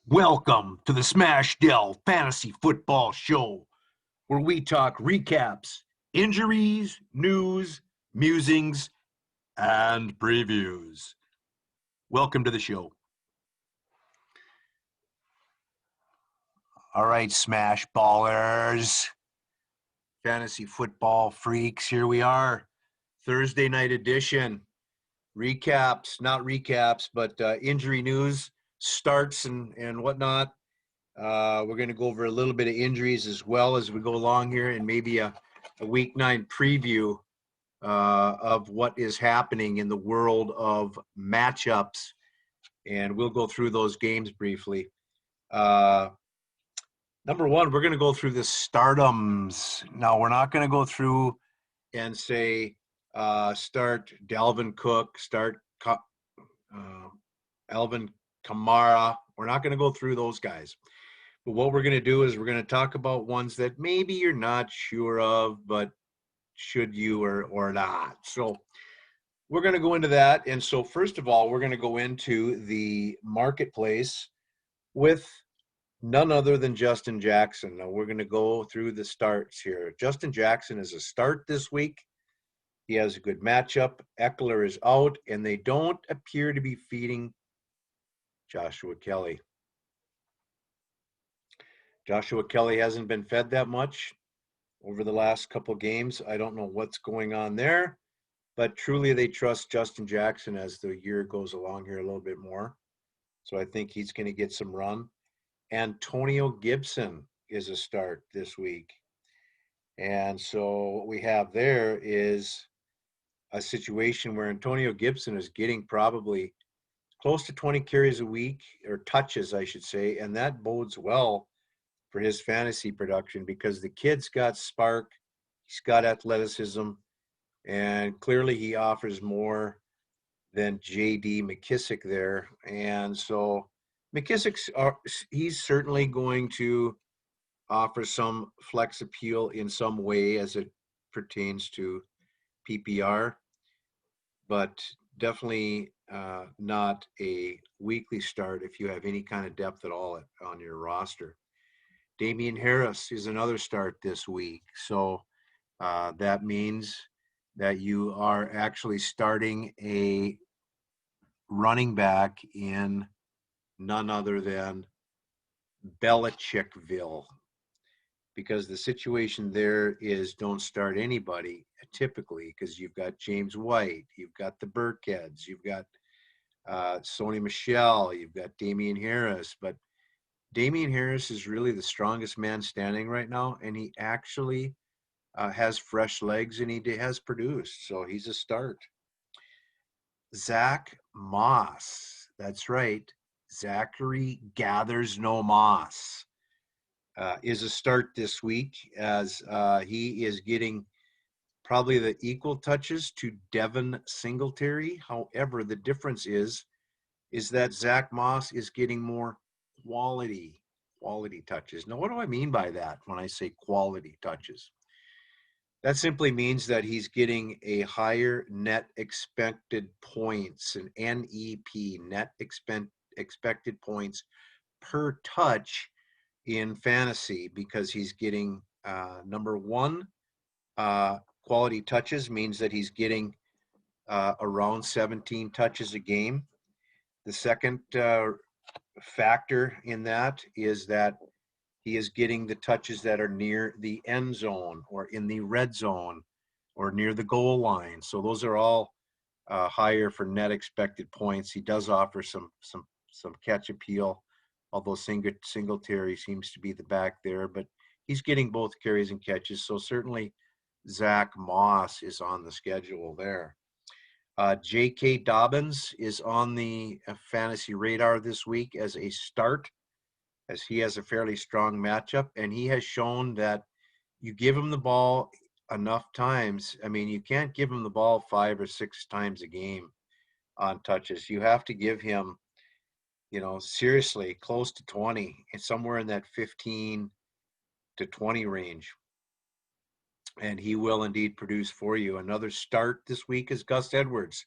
Welcome to the Smash Dell Fantasy Football Show, where we talk recaps, injuries, news, musings, and previews. Welcome to the show. All right, Smash Ballers, fantasy football freaks, here we are. Thursday night edition. Recaps, not recaps, but injury news, starts and whatnot. We're going to go over a little bit of injuries as well as we go along here, and maybe a week 9 preview of what is happening in the world of matchups. And we'll go through those games briefly. Number one, we're going to go through the stardoms. Now, we're not going to go through and say start Dalvin Cook, start Alvin Kamara. We're not going to go through those guys. But what we're going to do is we're going to talk about ones that maybe you're not sure of, but should you or not. So we're going to go into that. And so first of all, we're going to go into the marketplace with none other than Justin Jackson. Now we're going to go through the starts here. Justin Jackson is a start this week. He has a good matchup. Eckler is out, and they don't appear to be feeding Joshua Kelly. Joshua Kelly hasn't been fed that much over the last couple games. I don't know what's going on there, but truly they trust Justin Jackson as the year goes along here a little bit more. So I think he's going to get some run. Antonio Gibson is a start this week. And so what we have there is a situation where Antonio Gibson is getting probably close to 20 carries a week, or touches, I should say, and that bodes well for his fantasy production because the kid's got spark, he's got athleticism, and clearly he offers more than J.D. McKissick there. And so McKissick's he's certainly going to offer some flex appeal in some way as it pertains to PPR, but definitely not a weekly start if you have any kind of depth at all on your roster. Damian Harris is another start this week. So that means that you are actually starting a running back in none other than Belichickville, because the situation there is don't start anybody typically, because you've got James White, you've got the Burkheads, you've got Sony Michel, you've got Damian Harris, but Damian Harris is really the strongest man standing right now, and he actually has fresh legs, and he has produced, so he's a start. Zach Moss, that's right, Zachary Gathers No Moss is a start this week, as he is getting probably the equal touches to Devin Singletary. However, the difference is that Zach Moss is getting more quality touches. Now, what do I mean by that when I say quality touches? That simply means that he's getting a higher net expected points, an NEP, net expected points per touch in fantasy, because he's getting number one, quality touches means that he's getting around 17 touches a game. The second factor in that is that he is getting the touches that are near the end zone or in the red zone or near the goal line. So those are all higher for net expected points. He does offer some catch appeal, although Singletary seems to be the back there, but he's getting both carries and catches. So certainly Zach Moss is on the schedule there. J.K. Dobbins is on the fantasy radar this week as a start, as he has a fairly strong matchup, and he has shown that you give him the ball enough times. I mean, you can't give him the ball 5 or 6 times a game on touches. You have to give him, seriously close to 20, and somewhere in that 15 to 20 range. And he will indeed produce for you. Another start this week is Gus Edwards.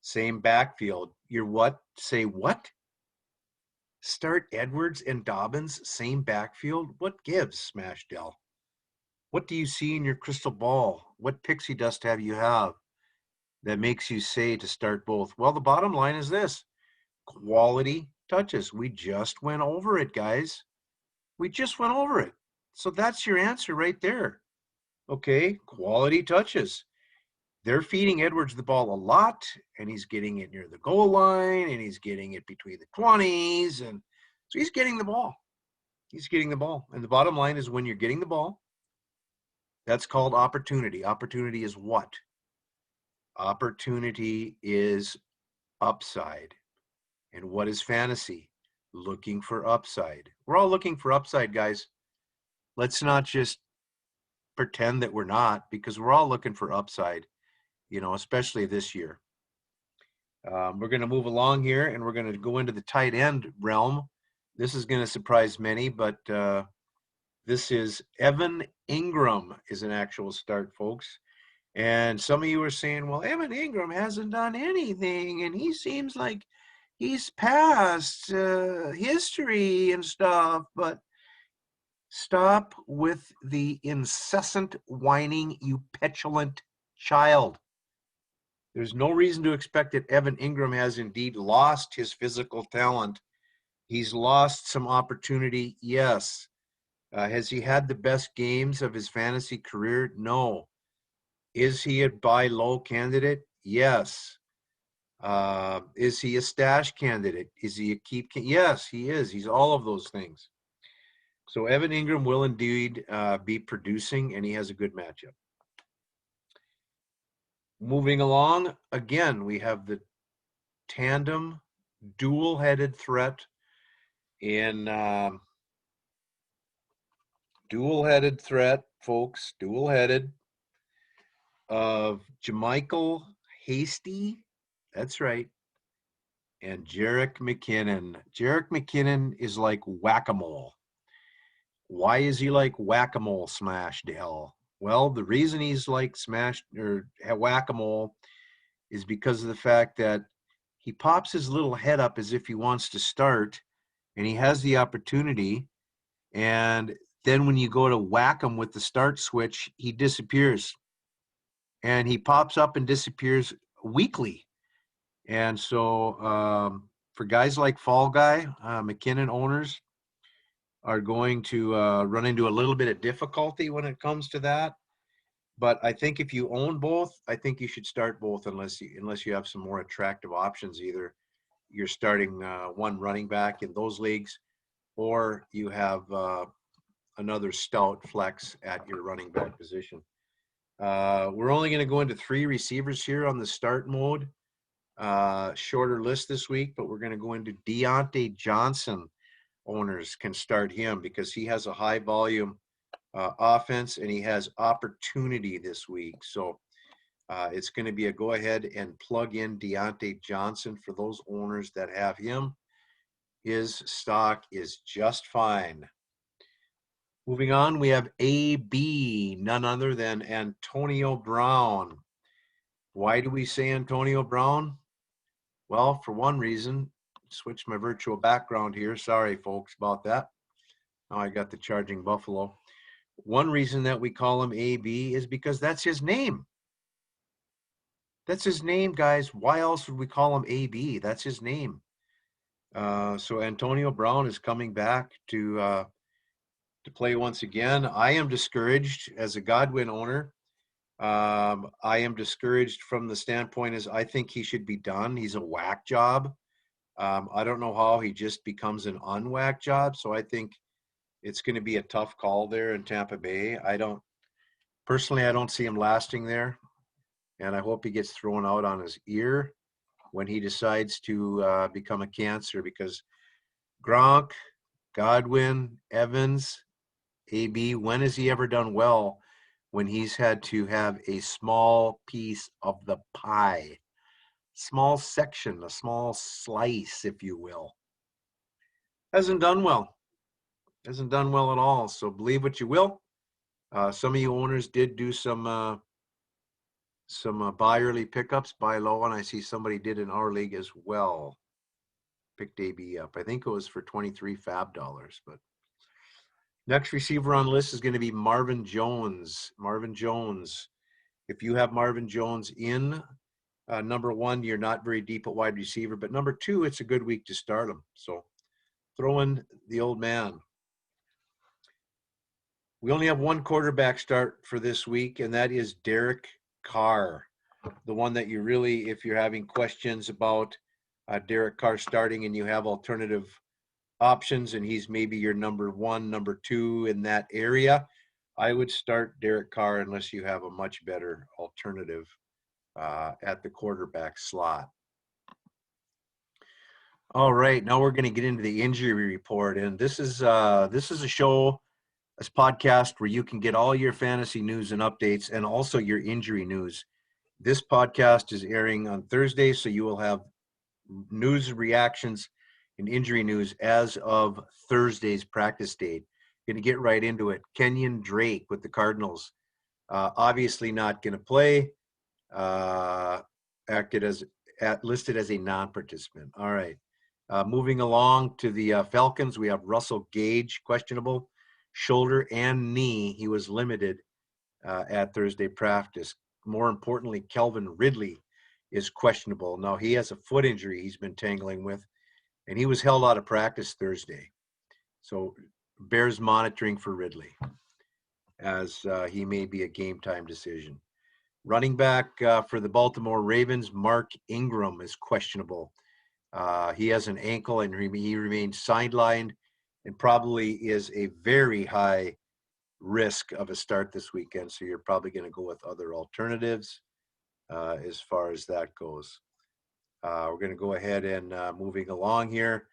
Same backfield. You're what? Say what? Start Edwards and Dobbins, same backfield. What gives, Smash Dell? What do you see in your crystal ball? What pixie dust have you have that makes you say to start both? Well, the bottom line is this: quality touches. We just went over it, guys. We just went over it. So that's your answer right there. Okay, quality touches. They're feeding Edwards the ball a lot, and he's getting it near the goal line, and he's getting it between the 20s, and so he's getting the ball. He's getting the ball. And the bottom line is when you're getting the ball, that's called opportunity. Opportunity is what? Opportunity is upside. And what is fantasy? Looking for upside. We're all looking for upside, guys. Let's not just pretend that we're not, because we're all looking for upside, especially this year. We're going to move along here, and we're going to go into the tight end realm. This is going to surprise many, but this is Evan Ingram is an actual start, folks. And some of you are saying, well, Evan Ingram hasn't done anything, and he seems like he's past history and stuff. But stop with the incessant whining, you petulant child. There's no reason to expect that Evan Ingram has indeed lost his physical talent. He's lost some opportunity, yes. Has he had the best games of his fantasy career? No. Is he a buy low candidate? Yes. Is he a stash candidate? Is he a keep? Yes, he is. He's all of those things. So Evan Ingram will indeed be producing, and he has a good matchup. Moving along, again, we have the tandem dual-headed threat in dual-headed threat, folks, dual-headed of Jamichael Hasty, that's right, and Jerick McKinnon. Jerick McKinnon is like whack-a-mole. Why is he like whack-a-mole, Smash Dell? Well, the reason he's like smash or whack-a-mole is because of the fact that he pops his little head up as if he wants to start, and he has the opportunity, and then when you go to whack him with the start switch, he disappears. And he pops up and disappears weekly. And so for guys like Fall Guy, McKinnon owners are going to run into a little bit of difficulty when it comes to that. But I think if you own both, I think you should start both unless you have some more attractive options. Either you're starting one running back in those leagues, or you have another stout flex at your running back position. We're only going to go into 3 receivers here on the start mode. Shorter list this week, but we're going to go into Deontay Johnson. Owners can start him because he has a high volume offense and he has opportunity this week. So it's going to be a go ahead and plug in Deontay Johnson for those owners that have him. His stock is just fine. Moving on, we have AB, none other than Antonio Brown. Why do we say Antonio Brown? Well, for one reason, switch my virtual background here. Sorry, folks, about that. Now I got the charging buffalo. One reason that we call him AB is because that's his name. That's his name, guys. Why else would we call him AB? That's his name. So Antonio Brown is coming back to play once again. I am discouraged as a Godwin owner. I am discouraged from the standpoint is I think he should be done. He's a whack job. I don't know how he just becomes an unwhack job. So I think it's going to be a tough call there in Tampa Bay. I don't see him lasting there. And I hope he gets thrown out on his ear when he decides to become a cancer, because Gronk, Godwin, Evans, AB, when has he ever done well when he's had to have a small piece of the pie? Small section, a small slice, if you will. Hasn't done well. Hasn't done well at all. So believe what you will. Some of you owners did do some buy early pickups, buy low, and I see somebody did in our league as well. picked AB up. I think it was for 23 fab dollars, but next receiver on the list is going to be Marvin Jones. Marvin Jones. If you have Marvin Jones in number one, you're not very deep at wide receiver, but number two, it's a good week to start him. So throw in the old man. We only have one quarterback start for this week, and that is Derek Carr. The one that you really, if you're having questions about Derek Carr starting and you have alternative options and he's maybe your number one, number two in that area, I would start Derek Carr unless you have a much better alternative at the quarterback slot. All right, now we're going to get into the injury report, and this is a show, this podcast where you can get all your fantasy news and updates, and also your injury news. This podcast is airing on Thursday, so you will have news reactions and injury news as of Thursday's practice date. Going to get right into it. Kenyon Drake with the Cardinals, obviously not going to play. Listed as a non-participant. All right. Moving along to the Falcons, we have Russell Gage, questionable, shoulder and knee. He was limited at Thursday practice. More importantly, Kelvin Ridley is questionable. Now, he has a foot injury he's been tangling with, and he was held out of practice Thursday. So Bears monitoring for Ridley, as he may be a game-time decision. Running back for the Baltimore Ravens, Mark Ingram is questionable. He has an ankle, and he remains sidelined and probably is a very high risk of a start this weekend. So you're probably going to go with other alternatives as far as that goes. We're going to go ahead and moving along here.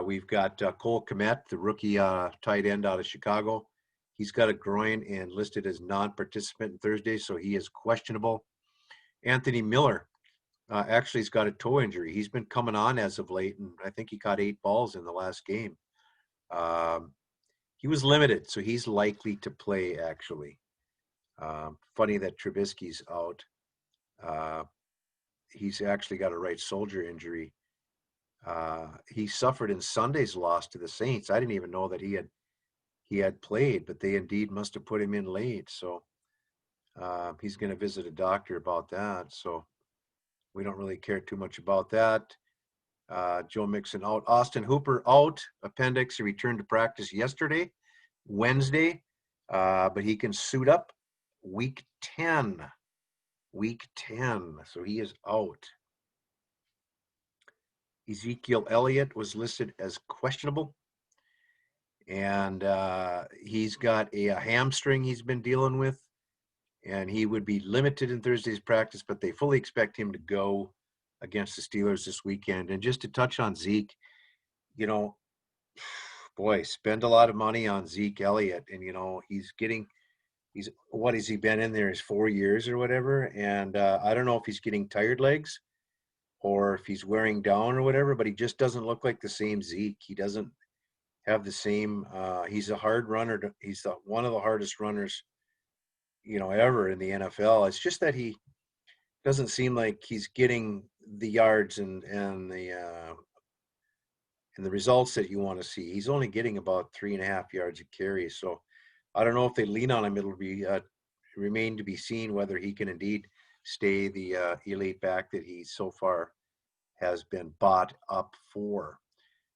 We've got Cole Kmet, the rookie tight end out of Chicago. He's got a groin and listed as non-participant Thursday, so he is questionable. Anthony Miller actually has got a toe injury. He's been coming on as of late, and I think he caught 8 balls in the last game. He was limited, so he's likely to play, actually. Funny that Trubisky's out. He's actually got a right shoulder injury. He suffered in Sunday's loss to the Saints. I didn't even know that he had played, but they indeed must have put him in late. So he's going to visit a doctor about that. So we don't really care too much about that. Joe Mixon out. Austin Hooper out. Appendix. He returned to practice yesterday, Wednesday, but he can suit up week 10. Week 10. So he is out. Ezekiel Elliott was listed as questionable. And he's got a hamstring he's been dealing with. And he would be limited in Thursday's practice, but they fully expect him to go against the Steelers this weekend. And just to touch on Zeke, boy, spend a lot of money on Zeke Elliott. And, what has he been in there? Is 4 years or whatever. And I don't know if he's getting tired legs or if he's wearing down or whatever, but he just doesn't look like the same Zeke. He doesn't have the same, he's a hard runner. He's one of the hardest runners, ever in the NFL. It's just that he doesn't seem like he's getting the yards and the results that you want to see. He's only getting about 3.5 yards a carry. So I don't know if they lean on him. It'll be remain to be seen whether he can indeed stay the elite back that he so far has been bought up for.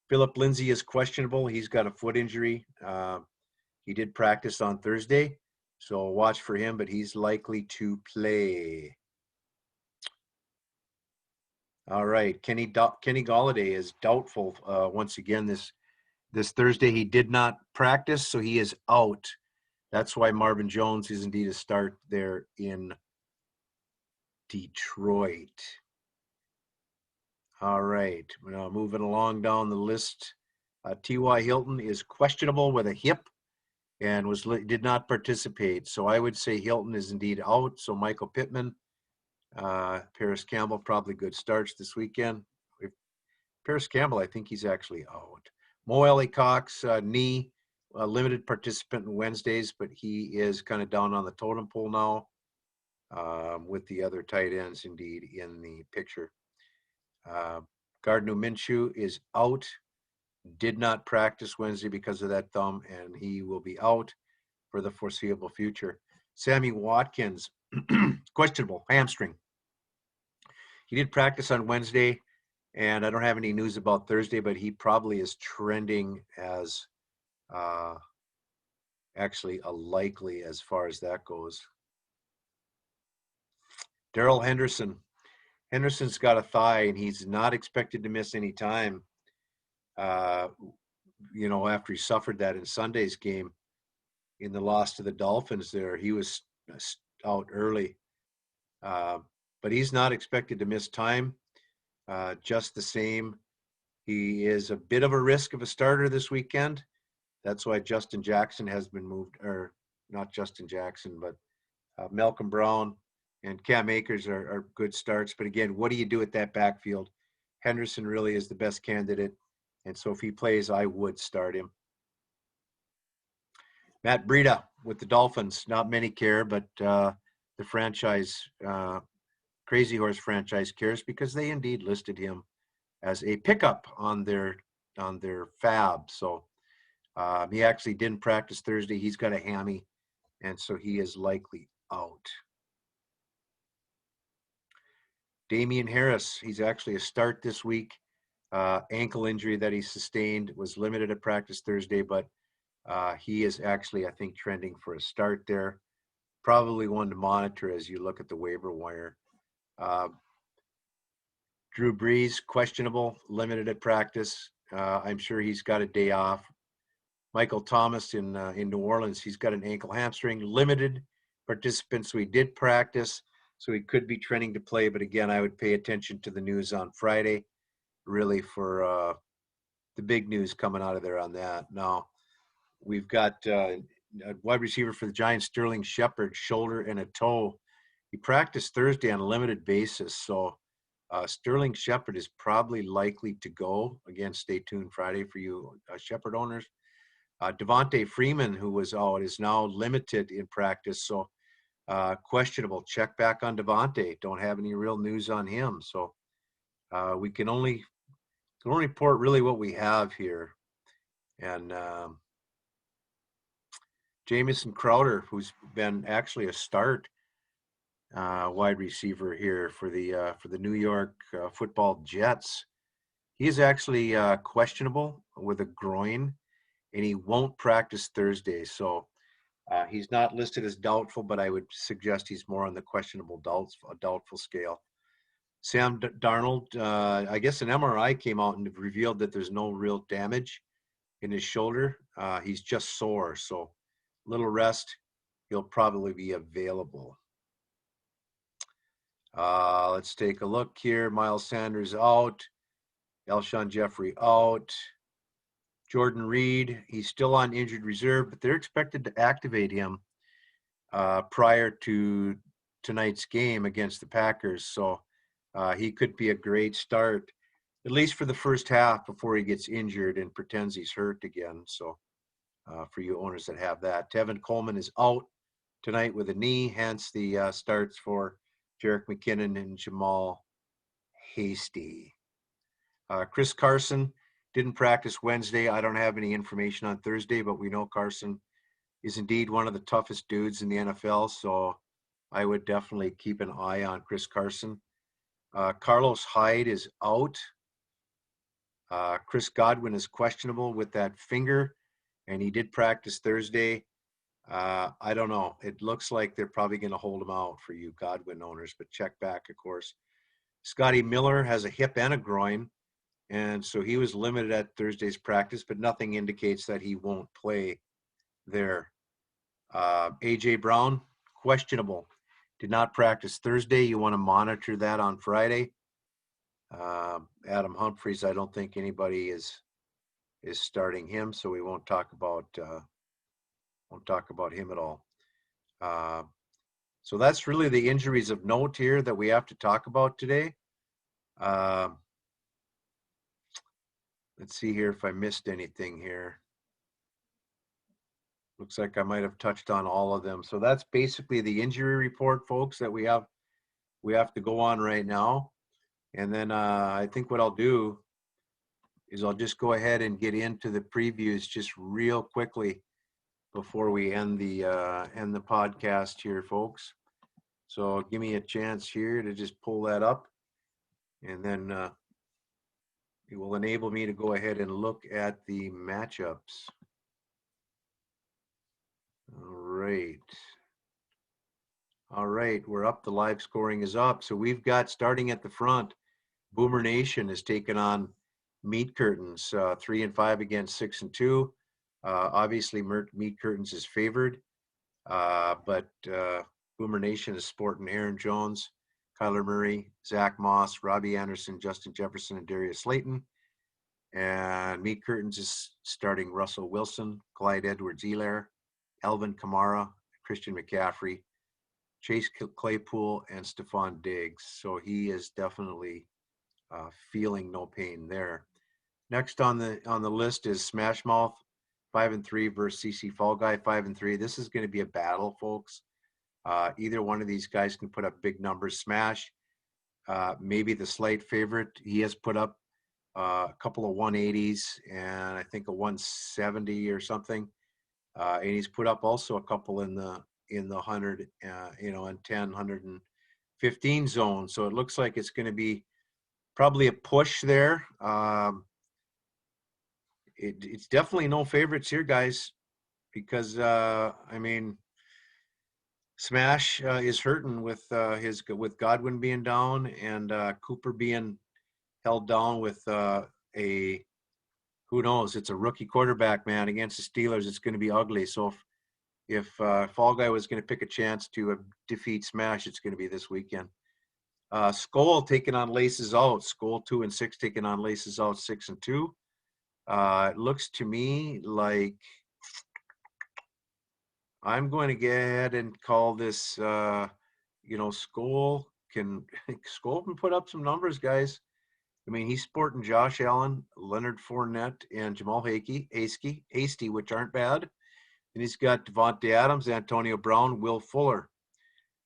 Philip Lindsay is questionable. He's got a foot injury. He did practice on Thursday, so watch for him, but he's likely to play. All right, Kenny Golladay is doubtful once again this Thursday. He did not practice, so he is out. That's why Marvin Jones is indeed a start there in Detroit. All right, now moving along down the list. T.Y. Hilton is questionable with a hip and did not participate. So I would say Hilton is indeed out. So Michael Pittman, Paris Campbell, probably good starts this weekend. Paris Campbell, I think he's actually out. Mo Alley Cox, knee, limited participant on Wednesdays, but he is kind of down on the totem pole now with the other tight ends indeed in the picture. Gardner Minshew is out. Did not practice Wednesday because of that thumb, and he will be out for the foreseeable future. Sammy Watkins, questionable hamstring. He did practice on Wednesday, and I don't have any news about Thursday, but he probably is trending as actually a likely as far as that goes. Darrell Henderson. Henderson's got a thigh, and he's not expected to miss any time. After he suffered that in Sunday's game in the loss to the Dolphins there, he was out early. But he's not expected to miss time. Just the same, he is a bit of a risk of a starter this weekend. That's why Justin Jackson has been moved, or not Justin Jackson, but Malcolm Brown and Cam Akers are good starts. But again, what do you do at that backfield? Henderson really is the best candidate. And so if he plays, I would start him. Matt Breida with the Dolphins. Not many care, but the franchise, Crazy Horse franchise cares because they indeed listed him as a pickup on their fab. So he actually didn't practice Thursday. He's got a hammy, and so he is likely out. Damian Harris, he's actually a start this week. Ankle injury that he sustained, was limited at practice Thursday, but he is actually, I think, trending for a start there. Probably one to monitor as you look at the waiver wire. Drew Brees, questionable, limited at practice. I'm sure he's got a day off. Michael Thomas in New Orleans, he's got an ankle hamstring, limited participants, so he did practice, so he could be trending to play. But again, I would pay attention to the news on Friday, really, for the big news coming out of there on that. Now, we've got a wide receiver for the Giants, Sterling Shepard, shoulder and a toe. He practiced Thursday on a limited basis, so Sterling Shepard is probably likely to go. Again, stay tuned Friday for you Shepard owners. Devontae Freeman, who was out, is now limited in practice, so questionable. Check back on Devontae. Don't have any real news on him, so we can only report really what we have here. And Jamison Crowder, who's been actually a start wide receiver here for the New York Football Jets. He is actually questionable with a groin, and he won't practice Thursday. So he's not listed as doubtful, but I would suggest he's more on the questionable doubtful scale. Sam Darnold, I guess an MRI came out and revealed that there's no real damage in his shoulder. He's just sore, so little rest, he'll probably be available. Let's take a look here. Miles Sanders out. Alshon Jeffrey out. Jordan Reed, he's still on injured reserve, but they're expected to activate him prior to tonight's game against the Packers. So he could be a great start, at least for the first half before he gets injured and pretends he's hurt again. So for you owners that have that. Tevin Coleman is out tonight with a knee, hence the starts for Jerick McKinnon and Jamal Hasty. Chris Carson didn't practice Wednesday. I don't have any information on Thursday, but we know Carson is indeed one of the toughest dudes in the NFL, so I would definitely keep an eye on Chris Carson. Carlos Hyde is out. Chris Godwin is questionable with that finger, and he did practice Thursday. I don't know. It looks like they're probably going to hold him out for you Godwin owners, but check back, of course. Scotty Miller has a hip and a groin, and so he was limited at Thursday's practice, but nothing indicates that he won't play there. A.J. Brown, questionable. Did not practice Thursday. You want to monitor that on Friday. Adam Humphries, I don't think anybody is starting him, so we won't talk about him at all. So that's really the injuries of note here that we have to talk about today. Let's see here if I missed anything here. Looks like I might have touched on all of them. So that's basically the injury report, folks, that we have to go on right now. And then I think what I'll do is I'll just go ahead and get into the previews just real quickly before we end the podcast here, folks. So give me a chance here to just pull that up, and then it will enable me to go ahead and look at the matchups. All right. All right, we're up. The live scoring is up. So we've got, starting at the front, Boomer Nation is taking on Meat Curtains, 3-5 against 6-2. Obviously, Meat Curtains is favored, but Boomer Nation is sporting Aaron Jones, Kyler Murray, Zach Moss, Robbie Anderson, Justin Jefferson, and Darius Slayton. And Meat Curtains is starting Russell Wilson, Clyde Edwards-Helaire, Alvin Kamara, Christian McCaffrey, Chase Claypool, and Stephon Diggs. So he is definitely feeling no pain there. Next on the list is Smash Mouth, 5-3 versus CC Fall Guy, 5-3. This is going to be a battle, folks. Either one of these guys can put up big numbers. Smash, maybe the slight favorite. He has put up a couple of 180s and I think a 170 or something. And he's put up also a couple in the 100, and 10, 115 zone. So it looks like it's going to be probably a push there. It's definitely no favorites here, guys, because Smash is hurting with with Godwin being down and Cooper being held down with who knows? It's a rookie quarterback, man, against the Steelers. It's going to be ugly. So if Fall Guy was going to pick a chance to defeat Smash, it's going to be this weekend. Skull taking on Laces Out. Skull 2-6 taking on Laces Out 6-2. It looks to me like I'm going to go ahead and call this. Skull can put up some numbers, guys. I mean, he's sporting Josh Allen, Leonard Fournette, and Jamal Hasty, which aren't bad. And he's got Devontae Adams, Antonio Brown, Will Fuller.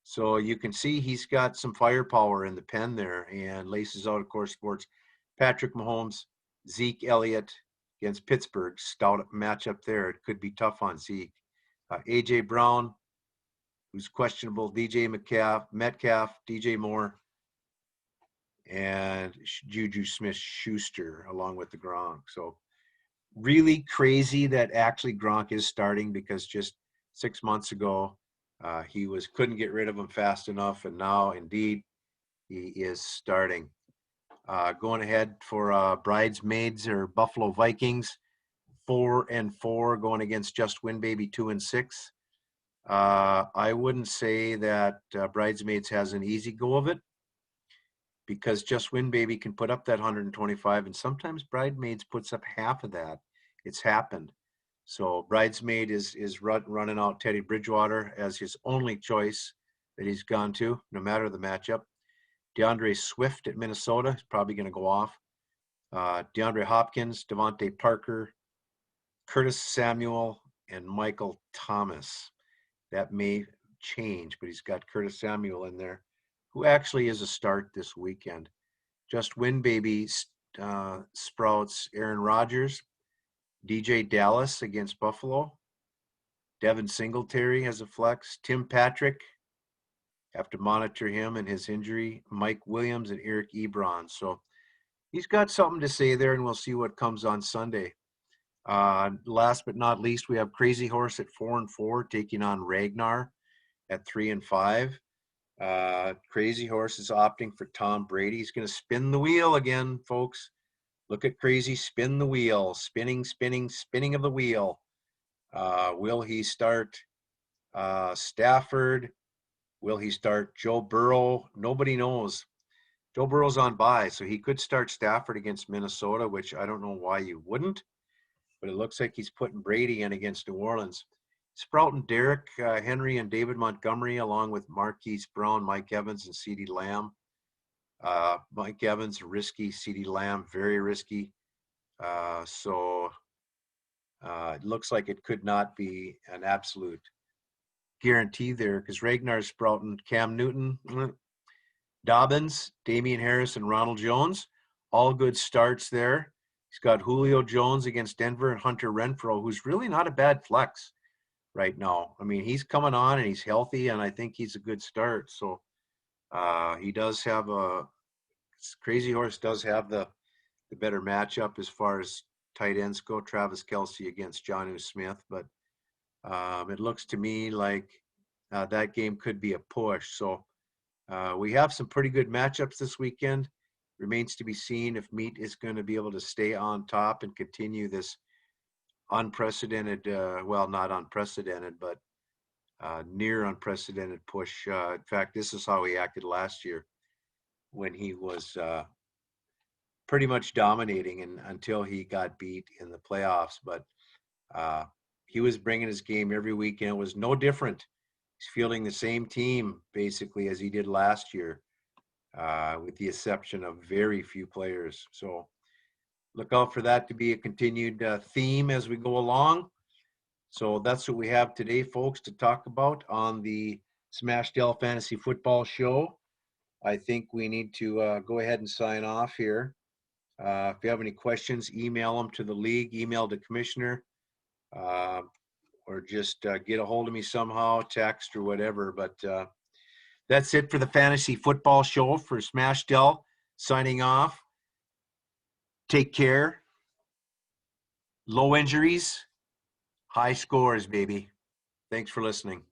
So you can see he's got some firepower in the pen there. And Laces Out, of course, sports Patrick Mahomes, Zeke Elliott against Pittsburgh. Stout matchup there. It could be tough on Zeke. A.J. Brown, who's questionable, DJ Metcalf, DJ Moore, and Juju Smith-Schuster along with the Gronk. So really crazy that actually Gronk is starting, because just 6 months ago he couldn't get rid of him fast enough, and now indeed he is starting. Going ahead for Bridesmaids or Buffalo Vikings, 4-4, going against Just Win Baby 2-6. I wouldn't say that Bridesmaids has an easy go of it, because Just Win Baby can put up that 125, and sometimes Bridesmaids puts up half of that. It's happened. So Bridesmaid is running out Teddy Bridgewater as his only choice that he's gone to, no matter the matchup. DeAndre Swift at Minnesota is probably going to go off. DeAndre Hopkins, Devontae Parker, Curtis Samuel, and Michael Thomas. That may change, but he's got Curtis Samuel in there, who actually is a start this weekend. Just Win Baby sprouts Aaron Rodgers, DJ Dallas against Buffalo, Devin Singletary has a flex, Tim Patrick, have to monitor him and his injury, Mike Williams and Eric Ebron. So he's got something to say there, and we'll see what comes on Sunday. Last but not least, we have Crazy Horse at 4-4 taking on Ragnar at 3-5. Crazy Horse is opting for Tom Brady. He's going to spin the wheel again, folks. Look at Crazy spin the wheel, spinning of the wheel. Will he start Stafford? Will he start Joe Burrow? Nobody knows. Joe Burrow's on bye, so he could start Stafford against Minnesota, which I don't know why you wouldn't, but it looks like he's putting Brady in against New Orleans. Sprouting Derrick Henry and David Montgomery, along with Marquise Brown, Mike Evans, and CeeDee Lamb. Mike Evans, risky. CeeDee Lamb, very risky. So it looks like it could not be an absolute guarantee there, because Ragnar's sprouting Cam Newton, Dobbins, Damian Harris, and Ronald Jones, all good starts there. He's got Julio Jones against Denver and Hunter Renfrow, who's really not a bad flex right now. I mean, he's coming on and he's healthy, and I think he's a good start. So he does have Crazy Horse does have the better matchup as far as tight ends go. Travis Kelce against Jonnu Smith, but it looks to me like that game could be a push. So we have some pretty good matchups this weekend. Remains to be seen if Meat is going to be able to stay on top and continue this unprecedented, well, not unprecedented, but near unprecedented push. In fact, this is how he acted last year when he was pretty much dominating until he got beat in the playoffs. But he was bringing his game every weekend. It was no different. He's fielding the same team basically as he did last year, with the exception of very few players. So look out for that to be a continued theme as we go along. So that's what we have today, folks, to talk about on the Smash Dell Fantasy Football Show. I think we need to go ahead and sign off here. If you have any questions, email them to the league, email the commissioner, or just get a hold of me somehow, text or whatever. But that's it for the Fantasy Football Show for Smash Dell. Signing off. Take care. Low injuries, high scores, baby. Thanks for listening.